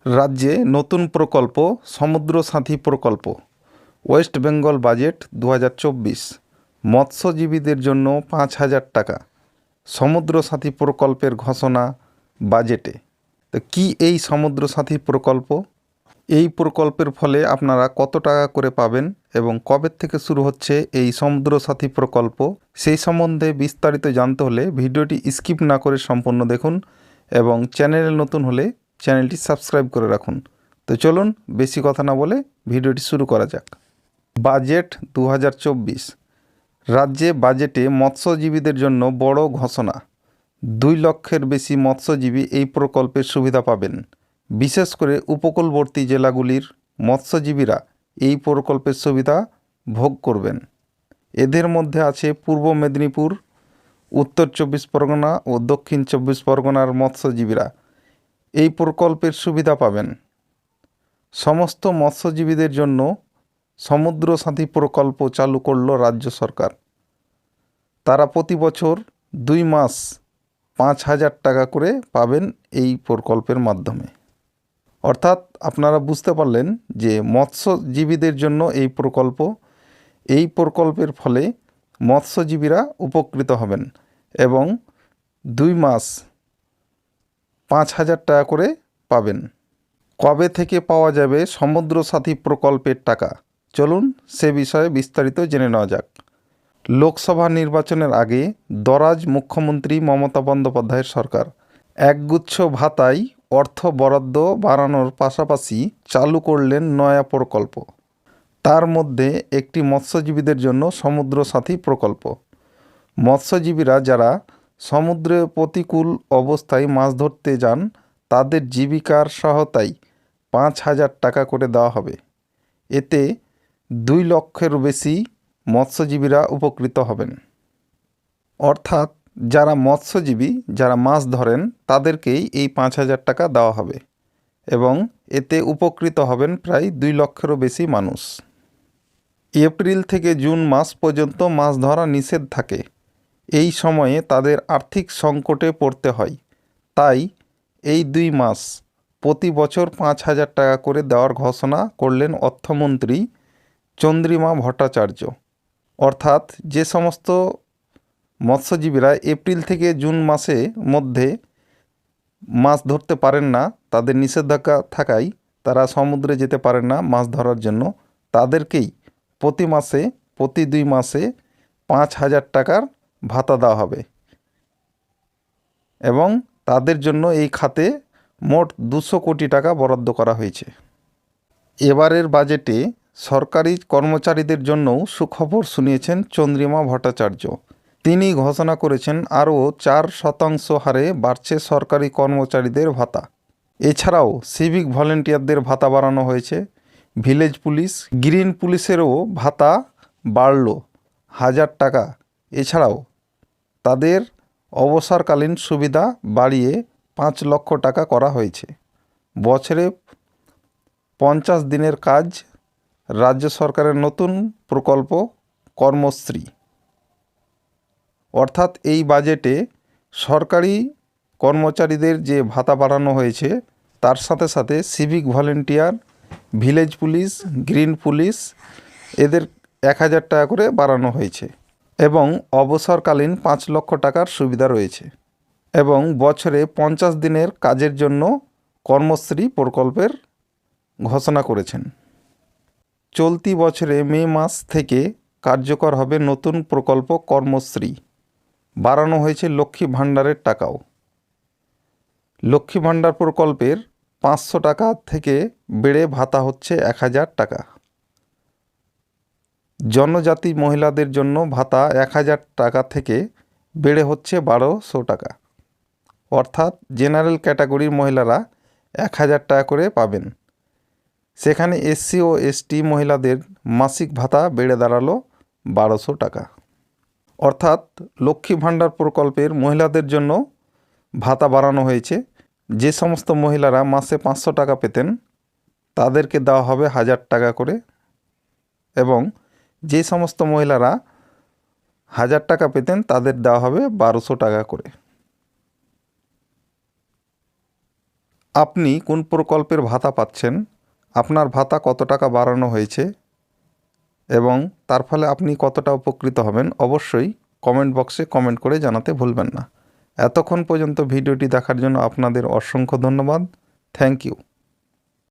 রাজ্যে নতুন প্রকল্প সমুদ্র সাথী প্রকল্প। West Bengal budget 2024। মৎস্যজীবীদের জন্য 5,000 টাকা সমুদ্র সাথী প্রকল্পের ঘোষণা বাজেটে। তো কি এই সমুদ্র সাথী প্রকল্প? এই প্রকল্পের ফলে আপনারা কত টাকা করে পাবেন এবং কবে থেকে শুরু হচ্ছে এই সমুদ্র সাথী প্রকল্প, সেই সম্বন্ধে বিস্তারিত জানতে হলে ভিডিওটি স্কিপ না করে সম্পূর্ণ দেখুন এবং চ্যানেলে নতুন হলে চ্যানেলটি সাবস্ক্রাইব করে রাখুন। তো চলুন বেশি কথা না বলে ভিডিওটি শুরু করা যাক। বাজেট 2024। রাজ্যে বাজেটে মৎস্যজীবীদের জন্য বড় ঘোষণা। 2 লক্ষের বেশি মৎস্যজীবী এই প্রকল্পের সুবিধা পাবেন। বিশেষ করে উপকূলবর্তী জেলাগুলির মৎস্যজীবীরা এই প্রকল্পের সুবিধা ভোগ করবেন। এদের মধ্যে আছে পূর্ব মেদিনীপুর, উত্তর 24 পরগনা ও দক্ষিণ 24 পরগনার মৎস্যজীবীরা এই প্রকল্পের সুবিধা পাবেন। সমস্ত মৎস্যজীবীদের জন্য সমুদ্র সাথী প্রকল্প চালু করল রাজ্য সরকার। তারা প্রতি বছর 2 মাস 5,000 টাকা করে পাবেন এই প্রকল্পের মাধ্যমে। অর্থাৎ আপনারা বুঝতে পারলেন যে মৎস্যজীবীদের জন্য এই প্রকল্পের ফলে মৎস্যজীবীরা উপকৃত হবেন এবং 2 মাস 5,000 টাকা করে পাবেন। কবে থেকে পাওয়া যাবে সমুদ্র সাথী প্রকল্পের টাকা? চলুন সে বিষয়ে বিস্তারিত জেনে নেওয়া যাক। লোকসভা নির্বাচনের আগে দরাজ মুখ্যমন্ত্রী মমতা বন্দ্যোপাধ্যায়ের সরকার একগুচ্ছ ভাতায় অর্থ বরাদ্দ বাড়ানোর পাশাপাশি চালু করলেন নয়া প্রকল্প। তার মধ্যে একটি মৎস্যজীবীদের জন্য সমুদ্র সাথী প্রকল্প। মৎস্যজীবীরা যারা সমুদ্রে প্রতিকূল অবস্থায় মাছ ধরতে যান তাদের জীবিকার সহায়তায় 5,000 টাকা করে দেওয়া হবে। এতে 2 লক্ষের বেশি মৎস্যজীবীরা উপকৃত হবেন। অর্থাৎ যারা মৎস্যজীবী, যারা মাছ ধরেন তাদেরকেই এই 5,000 টাকা দেওয়া হবে এবং এতে উপকৃত হবেন প্রায় 2 লক্ষেরও বেশি মানুষ। এপ্রিল থেকে জুন মাস পর্যন্ত মাছ ধরা নিষেধ থাকে। এই সময়ে তাদের আর্থিক সংকটে পড়তে হয়। তাই এই 2 মাস প্রতি বছর 5,000 টাকা করে দেওয়ার ঘোষণা করলেন অর্থমন্ত্রী চন্দ্রিমা ভট্টাচার্য। অর্থাৎ যে সমস্ত মৎস্যজীবীরা এপ্রিল থেকে জুন মাসের মধ্যে মাছ ধরতে পারেন না, তাদের নিষেধাজ্ঞা থাকায় তারা সমুদ্রে যেতে পারেন না মাছ ধরার জন্য, তাদেরকেই প্রতি 2 মাসে 5,000 টাকার ভাতা দেওয়া হবে এবং তাদের জন্য এই খাতে মোট 200 কোটি টাকা বরাদ্দ করা হয়েছে। এবারের বাজেটে সরকারি কর্মচারীদের জন্যও সুখবর শুনিয়েছেন চন্দ্রিমা ভট্টাচার্য। তিনি ঘোষণা করেছেন আরও 4% হারে বাড়ছে সরকারি কর্মচারীদের ভাতা। এছাড়াও সিভিক ভলেন্টিয়ারদের ভাতা বাড়ানো হয়েছে। ভিলেজ পুলিশ, গ্রিন পুলিশেরও ভাতা বাড়ল 1,000 টাকা। এছাড়াও তাদের অবসরকালীন সুবিধা বাড়িয়ে 5 লক্ষ টাকা করা হয়েছে। বছরে 50 দিনের কাজ রাজ্য সরকারের নতুন প্রকল্প কর্মশ্রী। অর্থাৎ এই বাজেটে সরকারি কর্মচারীদের যে ভাতা বাড়ানো হয়েছে তার সাথে সাথে civic volunteer, village police, green police এদের 1,000 টাকা করে বাড়ানো হয়েছে এবং অবসরকালীন 5 লক্ষ টাকার সুবিধা রয়েছে এবং বছরে 50 দিনের কাজের জন্য কর্মশ্রী প্রকল্পের ঘোষণা করেছেন। চলতি বছরে মে মাস থেকে কার্যকর হবে নতুন প্রকল্প কর্মশ্রী। বাড়ানো হয়েছে লক্ষ্মী ভাণ্ডারের টাকাও। লক্ষ্মী ভাণ্ডার প্রকল্পের 500 টাকা থেকে বেড়ে ভাতা হচ্ছে 1,000 টাকা। জনজাতি মহিলাদের জন্য ভাতা 1,000 টাকা থেকে বেড়ে হচ্ছে 1,200 টাকা। অর্থাৎ জেনারেল ক্যাটাগরির মহিলারা 1,000 টাকা করে পাবেন। সেখানে এসসি ও এসটি মহিলাদের মাসিক ভাতা বেড়ে দাঁড়ালো 1,200 টাকা। অর্থাৎ লক্ষ্মী ভাণ্ডার প্রকল্পের মহিলাদের জন্য ভাতা বাড়ানো হয়েছে। যে সমস্ত মহিলারা মাসে 500 টাকা পেতেন তাদেরকে দেওয়া হবে 1,000 টাকা করে এবং যে সমস্ত মহিলারা 1,000 টাকা পেতেন তাদের দেওয়া হবে 1,200 টাকা করে। আপনি কোন প্রকল্পের ভাতা পাচ্ছেন, আপনার ভাতা কত টাকা বাড়ানো হয়েছে এবং তার ফলে আপনি কতটা উপকৃত হবেন, অবশ্যই কমেন্ট বক্সে কমেন্ট করে জানাতে ভুলবেন না। এতক্ষণ পর্যন্ত ভিডিওটি দেখার জন্য আপনাদের অসংখ্য ধন্যবাদ। Thank you.